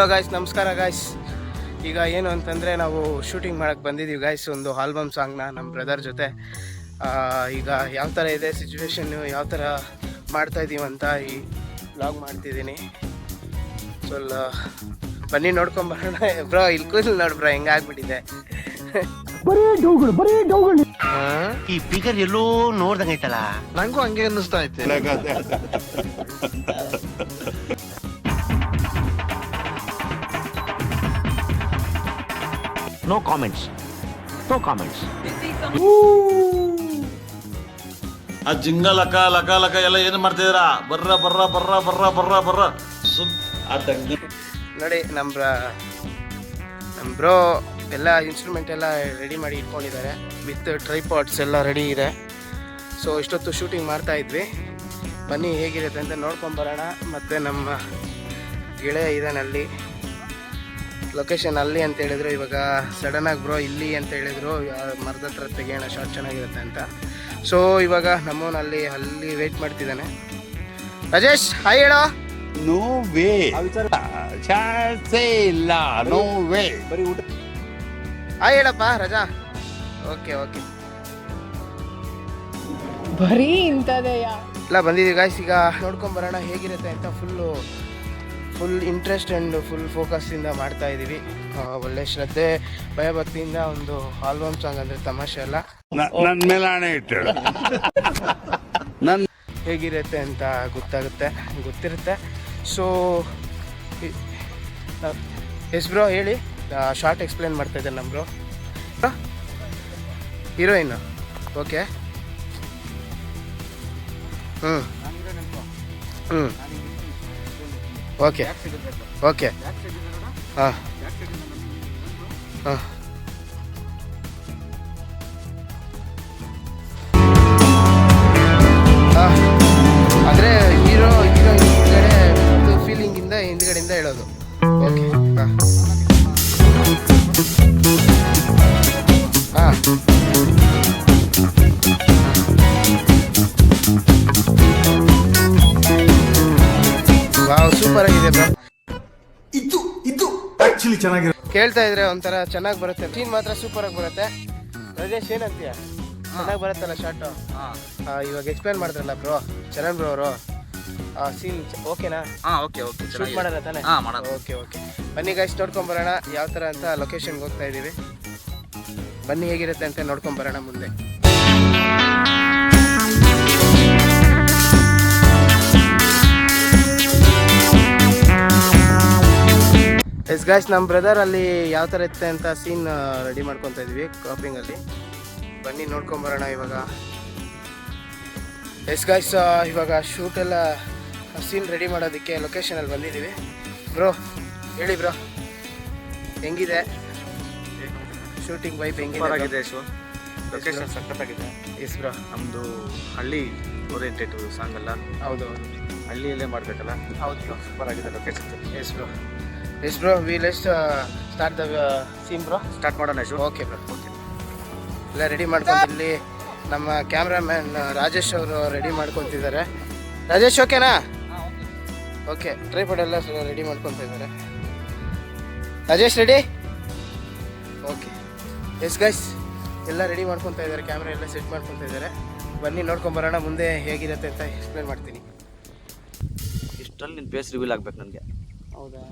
Hello guys, ನಮಸ್ಕಾರ guys. ಈಗ ಏನು ಅಂತಂದರೆ ನಾವು ಶೂಟಿಂಗ್ ಮಾಡೋಕ್ಕೆ ಬಂದಿದ್ದೀವಿ ಗಾಯ್ಸ್, ಒಂದು ಆಲ್ಬಮ್ ಸಾಂಗ್ನ ನಮ್ಮ ಬ್ರದರ್ ಜೊತೆ. ಈಗ ಯಾವ ಥರ ಇದೆ ಸಿಚುವೇಶನ್ನು, ಯಾವ ಥರ ಮಾಡ್ತಾಯಿದ್ದೀವಿ ಅಂತ ಈ ವ್ಲಾಗ್ ಮಾಡ್ತಿದ್ದೀನಿ. ಸೊ ಬನ್ನಿ ನೋಡ್ಕೊಂಬರೋಣ ಬ್ರೋ. ಇಲ್ಲಿ ಕೂದಲು ನೋಡಿ ಬ್ರೋ ಹೆಂಗಾಗ್ಬಿಟ್ಟಿದೆ. ಈ ಫಿಗರ್ ಎಲ್ಲೋ ನೋಡ್ದಂಗೈತಲ್ಲ, ನಂಗೂ ಹಂಗೆ ಅನ್ನಿಸ್ತಾ ಐತೆ. No comments, no comments. ಆ ಜಿಂಗ ಲಕ ಲಕ ಲಕ ಎಲ್ಲ ಏನು ಮಾಡ್ತಿದ್ದೀರಾ? ಬರ್ರ ಬರ್ರ ಬರ್ರ ಬರ್ರ ಬರ್ರ ಬರ್ರ ನೋಡಿ ನಮ್ಮ ಬ್ರೋ ಎಲ್ಲ ಇನ್ಸ್ಟ್ರೂಮೆಂಟ್ ಎಲ್ಲ ರೆಡಿ ಮಾಡಿ ಇಟ್ಕೊಂಡಿದ್ದಾರೆ. ವಿತ್ ಟ್ರೈಪಾಡ್ಸ್ ಎಲ್ಲ ರೆಡಿ ಇದೆ. ಸೊ ಇಷ್ಟೊತ್ತು ಶೂಟಿಂಗ್ ಮಾಡ್ತಾ ಇದ್ವಿ. ಬನ್ನಿ ಹೇಗಿರುತ್ತೆ ಅಂತ ನೋಡ್ಕೊಂಬರೋಣ. ಮತ್ತು ನಮ್ಮ ಗೆಳೆಯ ಇದಾನಲ್ಲಿ ಲೊಕೇಶನ್ ಅಲ್ಲಿ ಅಂತ ಹೇಳಿದ್ರು. ಇವಾಗ ಸಡನ್ನಾಗಿ ಬ್ರೋ ಇಲ್ಲಿ ಅಂತ ಹೇಳಿದ್ರು, ಮರದ ಹತ್ರ ತೆಗೆಯೋಣ, ಶಾರ್ಟ್ ಚೆನ್ನಾಗಿರುತ್ತೆ ಅಂತ. ಸೊ ಇವಾಗ ನಮ್ಮವನಲ್ಲಿ ಅಲ್ಲಿ ವೆಯ್ಟ್ ಮಾಡ್ತಿದ್ದಾನೆ. ರಾಜೇಶ್ ಹಾಯ್ ಹೇಳೋ. ನೋ ವೇ, ಚಾನ್ಸೇ ಇಲ್ಲ. No way. ಬರೀ ಊಟ ಹಾಯ್ ಹೇಳಪ್ಪ ರಜಾ. ಓಕೆ ಓಕೆ, ಬರೀ ಇಂಥದೆಯ ಎಲ್ಲ ಬಂದಿದ್ದೀವಿ ಗಾಯ್ಸ್. ಈಗ ನೋಡ್ಕೊಂಬರೋಣ ಹೇಗಿರುತ್ತೆ ಅಂತ. ಫುಲ್ ಇಂಟ್ರೆಸ್ಟ್ ಆ್ಯಂಡ್ ಫುಲ್ ಫೋಕಸ್ಸಿಂದ ಮಾಡ್ತಾ ಇದ್ದೀವಿ. ಒಳ್ಳೆ ಶ್ರದ್ಧೆ ಭಯಭಕ್ತಿಯಿಂದ ಒಂದು ಆಲ್ಬಮ್ ಸಾಂಗ್ ಅಂದರೆ ತಮಾಷೆ ಅಲ್ಲ. ನನ್ನ ಮೇಲೆ ಹಣೆ ಇಟ್ಟಳು. ಹೇಗಿರುತ್ತೆ ಅಂತ ಗೊತ್ತಿರುತ್ತೆ. ಸೊ ಎಸ್ ಬ್ರೋ ಹೇಳಿ. ಶಾರ್ಟ್ ಎಕ್ಸ್ಪ್ಲೇನ್ ಮಾಡ್ತಾ ಇದ್ದಾರೆ ನಮ್ಮ ಬ್ರೋ. Heroine okay. ಹ್ಞೂ ಓಕೆ ಓಕೆ. ಹಾಂ ಹಾಂ ಅಂದರೆ ಹೀರೋಯಿನ್ ಹಿಂದ್ಗಡೆ ಫೀಲಿಂಗಿಂದ ಹಿಂದ್ಗಡೆಯಿಂದ ಹೇಳೋದು. ಓಕೆ ಹಾಂ ಹಾಂ. ವಾವ್, ಸೂಪರ್ ಆಗಿದೆ ಬ್ರೋ. ಇದು ಆಕ್ಚುಲಿ ಚೆನ್ನಾಗಿದೆ. ಕೇಳ್ತಾ ಇದ್ರೆ ಒಂಥರ ಚೆನ್ನಾಗಿ ಬರುತ್ತೆ. ಸೀನ್ ಮಾತ್ರ ಸೂಪರ್ ಆಗಿ ಬರುತ್ತೆ. ರಾಜೇಶ್ ಏನಂತೀಯ? ಚೆನ್ನಾಗಿ ಬರುತ್ತಲ್ಲ ಶಾರ್ಟು. ಇವಾಗ ಎಕ್ಸ್ಪ್ಲೇನ್ ಮಾಡಿದ್ರಲ್ಲ ಬ್ರೋ ಚರಣ್ ಬ್ರೋ ಅವರು, ಸೀನ್ ಓಕೆನಾ? ಓಕೆ ಓಕೆ, ಶೂಟ್ ಮಾಡೋಣ ತಾನೆ? Okay okay. ಬನ್ನಿ ಗಾಯ್ಸ್ ನೋಡ್ಕೊಂಬರೋಣ ಯಾವ ಥರ ಅಂತ. ಲೊಕೇಶನ್ಗೆ ಹೋಗ್ತಾ ಇದ್ದೀವಿ. ಬನ್ನಿ ಹೇಗಿರುತ್ತೆ ಅಂತ ನೋಡ್ಕೊಂಬರೋಣ ಮುಂದೆ. ಎಸ್ ಗಾಯ್ಸ್, ನಮ್ಮ ಬ್ರದರ್ ಅಲ್ಲಿ ಯಾವ ಥರ ಇರುತ್ತೆ ಅಂತ ಸೀನ್ ರೆಡಿ ಮಾಡ್ಕೊತಾ ಇದ್ವಿ ಕ್ರಾಪಿಂಗಲ್ಲಿ. ಬನ್ನಿ ನೋಡ್ಕೊಂಬರೋಣ ಇವಾಗ. ಎಸ್ ಗಾಯ್ಸ್, ಇವಾಗ ಶೂಟೆಲ್ಲ ಸೀನ್ ರೆಡಿ ಮಾಡೋದಕ್ಕೆ ಲೊಕೇಶನಲ್ಲಿ ಬಂದಿದ್ದೀವಿ. ಬ್ರೋ ಹೇಳಿ ಬ್ರೋ, ಹೆಂಗಿದೆ ಶೂಟಿಂಗ್ ವೈಪ್? ಹೆಂಗಿದೆ ಲೊಕೇಶನ್ ಸಖತ್ತಾಗಿದೆ. ಎಸ್ ಬ್ರೋ, ನಮ್ಮದು ಹಳ್ಳಿ ಓರಿಯೆಂಟೆಡ್ ಸಾಂಗ್ ಅಲ್ಲ. ಹೌದು ಹಳ್ಳಿಯಲ್ಲೇ ಮಾಡಬೇಕಲ್ಲ. ಹೌದು ಬ್ರೋ, ಸೂಪರ್ ಆಗಿದೆ location. Yes bro we let's start the scene bro. Start ಮಾಡೋಣ ಶೋ. Okay bro, okay. ಎಲ್ಲ ರೆಡಿ ಮಾಡ್ಕೊಂಡು ಇಲ್ಲಿ ನಮ್ಮ ಕ್ಯಾಮ್ರಾಮ್ಯಾನ್ ರಾಜೇಶ್ ಅವರು ರೆಡಿ ಮಾಡ್ಕೊತಿದ್ದಾರೆ. ರಾಜೇಶ್ ಓಕೆನಾ? ಓಕೆ. ಟ್ರೈಪಾಡ್ ಎಲ್ಲ ರೆಡಿ ಮಾಡ್ಕೊತಾ ಇದ್ದಾರೆ. Rajesh ready? Okay. Yes guys, ಎಲ್ಲ ರೆಡಿ ಮಾಡ್ಕೊತಾ ಇದ್ದಾರೆ. ಕ್ಯಾಮ್ರಾ ಎಲ್ಲ ಸೆಟ್ ಮಾಡ್ಕೊತಾ ಇದ್ದಾರೆ. ಬನ್ನಿ ನೋಡ್ಕೊಂಬರೋಣ ಮುಂದೆ ಹೇಗಿರುತ್ತೆ ಅಂತ ಎಕ್ಸ್ಪ್ಲೇನ್ ಮಾಡ್ತೀನಿ. ಇಷ್ಟರಲ್ಲಿ ನಿನ್ನ ಫೇಸ್ ರಿವೀಲ್ ಆಗ್ಬೇಕು ನನಗೆ. ಹೌದಾ?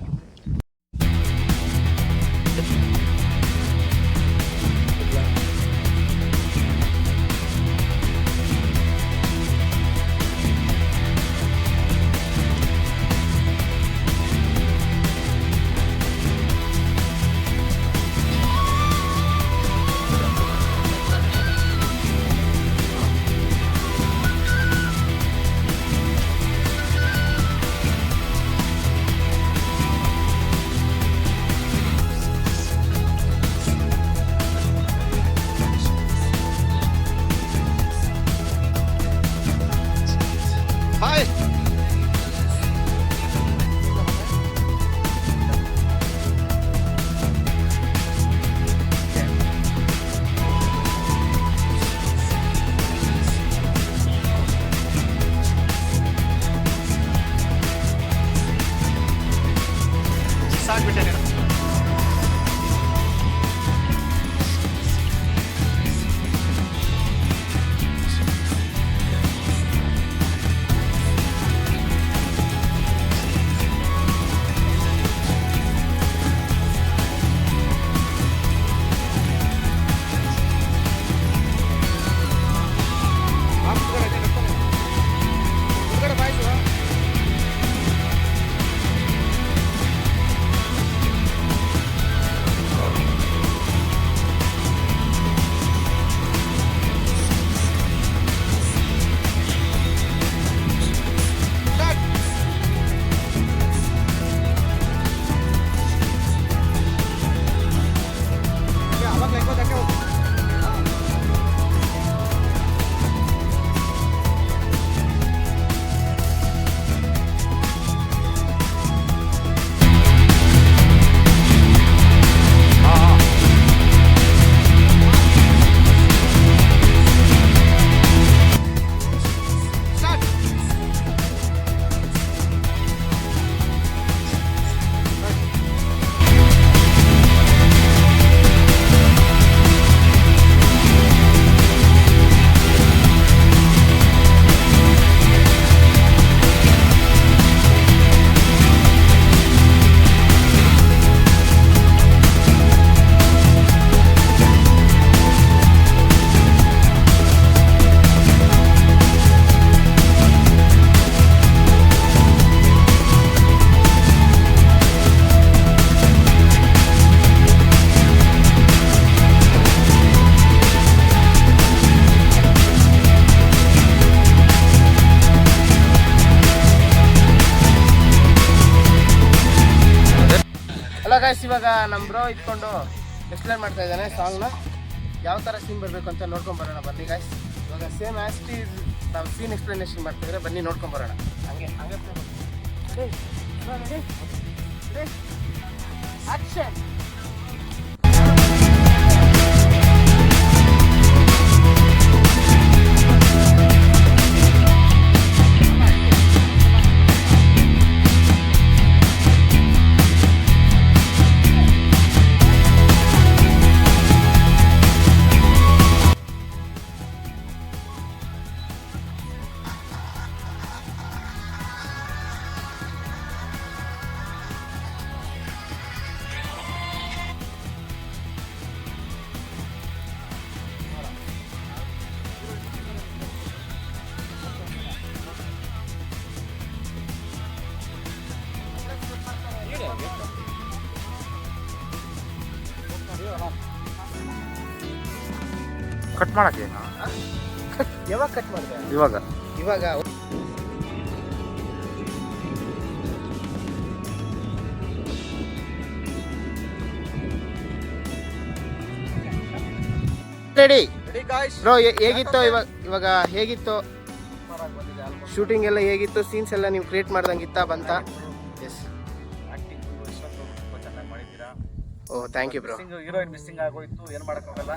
ಇವಾಗ ನಮ್ಮ ಬ್ರೋ ಇಟ್ಕೊಂಡು ಎಕ್ಸ್ಪ್ಲೇನ್ ಮಾಡ್ತಾ ಇದ್ದಾನೆ ಸಾಂಗ್ನ ಯಾವ ಥರ ಸೀನ್ ಬರಬೇಕು ಅಂತ ನೋಡ್ಕೊಂಬರೋಣ ಬನ್ನಿ ಗಾಯ್ಸ್. ಇವಾಗ ಸೇಮ್ ಆಸ್ಟೀಸ್ ನಾವು ಸೀನ್ ಎಕ್ಸ್ಪ್ಲನೇಷನ್ ಮಾಡ್ತಿದ್ರೆ ಬನ್ನಿ ನೋಡ್ಕೊಂಬರೋಣ. ಹಂಗೆ ಆಕ್ಷನ್. ಕಟ್ ಮಾಡಕ್ಕೆ ಯಾವಾಗ ಕಟ್ ಮಾಡಿದೆ? ಇವಾಗ ರೆಡಿ ಬ್ರೋ. ಹೇಗಿತ್ತು ಇವಾಗ ಹೇಗಿತ್ತು ಶೂಟಿಂಗ್ ಎಲ್ಲ ಹೇಗಿತ್ತು? ಸೀನ್ಸ್ ಎಲ್ಲ ನೀವು ಕ್ರಿಯೇಟ್ ಮಾಡ್ದಂಗಿತ್ತಾ ಬಂತ? Yes. Oh thank you bro. Heroine missing ಆಗೋಯ್ತು, ಏನು ಮಾಡೋಕ್ಕಾಗಲ್ಲ.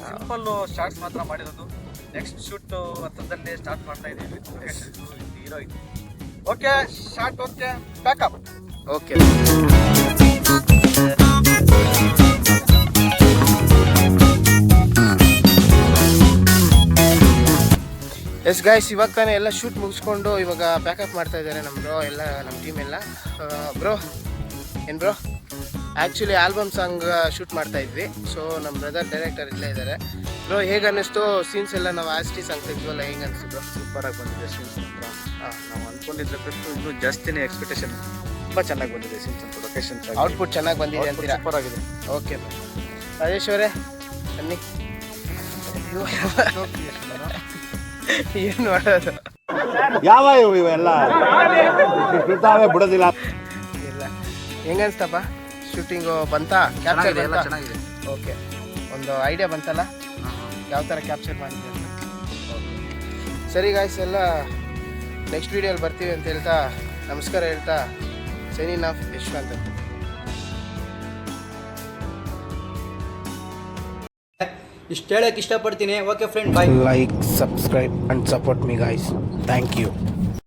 ಸಿಂಪಲ್ ಶಾರ್ಟ್ಸ್ ಮಾತ್ರ ಮಾಡಿರೋದು. ನೆಕ್ಸ್ಟ್ ಶೂಟ್ ಹತ್ತದಲ್ಲೇ ಸ್ಟಾರ್ಟ್ ಮಾಡ್ತಾ ಇದ್ದೀವಿ heroine. Okay short, okay backup. Okay yes guys, ಇವಾಗ ತಾನೇ ಎಲ್ಲ ಶೂಟ್ ಮುಗಿಸ್ಕೊಂಡು ಇವಾಗ ಪ್ಯಾಕಪ್ ಮಾಡ್ತಾ ಇದ್ದಾರೆ ನಮ್ಮ ಬ್ರೋ ಎಲ್ಲ, ನಮ್ಮ ಟೀಮ್ ಎಲ್ಲ. ಬ್ರೋ ಏನು bro, actually album song shoot ಮಾಡ್ತಾ ಇದ್ವಿ. ಸೊ ನಮ್ಮ ಬ್ರದರ್ ಡೈರೆಕ್ಟರ್ ಇಲ್ಲೇ ಇದ್ದಾರೆ. ಬ್ರೋ ಹೇಗೆ ಅನ್ನಿಸ್ತು ಸೀನ್ಸ್ ಎಲ್ಲ? ನಾವು ಆಸ್ಟಿ ಸಾಂಗ್ ತೆಗೆದ್ವಲ್ಲ, ಹೆಂಗೆ ಅನಿಸ್ತು ಬ್ರೋ? ಸೂಪರಾಗಿ ಬಂದಿದೆ ಸೀನ್ಸ್ ಮಾತ್ರ. ನಾವು ಅಂದ್ಕೊಂಡಿದ್ರೆ ಬಿಟ್ಟು ಇನ್ನೂ ಜಾಸ್ತಿನೇ ಎಕ್ಸ್ಪೆಕ್ಟೇಷನ್. ತುಂಬ ಚೆನ್ನಾಗಿ ಬಂದಿದೆ ಸೀನ್ಸ್ ಅಂತ. ಲೊಕೇಶನ್ಸ್ ಔಟ್ಪುಟ್ ಚೆನ್ನಾಗಿ ಬಂದಿದೆ ಅಂತೀರಾ? ಸೂಪರ್ ಆಗಿದೆ. Okay bro. ರಾಜೇಶ್ ಅವರೇ ಬನ್ನಿ. ಏನು ಮಾಡೋದು? ಯಾವ ಇವೆಲ್ಲ ಬಿಡೋದಿಲ್ಲ. ಇಲ್ಲ, ಹೆಂಗನ್ಸ್ತಪ್ಪ ಶೂಟಿಂಗು? ಬಂತಾ? ಕ್ಯಾಪ್ಚರ್ ಎಲ್ಲ ಚೆನ್ನಾಗಿದೆ. ಓಕೆ, ಒಂದು ಐಡಿಯಾ ಬಂತಲ್ಲ ಯಾವ ಥರ ಕ್ಯಾಪ್ಚರ್ ಮಾಡಿದ್ವಿ ಅಂತ. ಸರಿ ಗಾಯ್ಸ್, ಎಲ್ಲ ನೆಕ್ಸ್ಟ್ ವೀಡಿಯೋಲಿ ಬರ್ತೀವಿ ಅಂತ ಹೇಳ್ತಾ ನಮಸ್ಕಾರ ಹೇಳ್ತಾ ಸೈನಿಂಗ್ ಆಫ್ ಯಶ್ವಂತ್. ಇಷ್ಟು ಹೇಳಕ್ಕೆ ಇಷ್ಟಪಡ್ತೀನಿ. Okay friend, bye. Like, subscribe and support me guys. Thank you.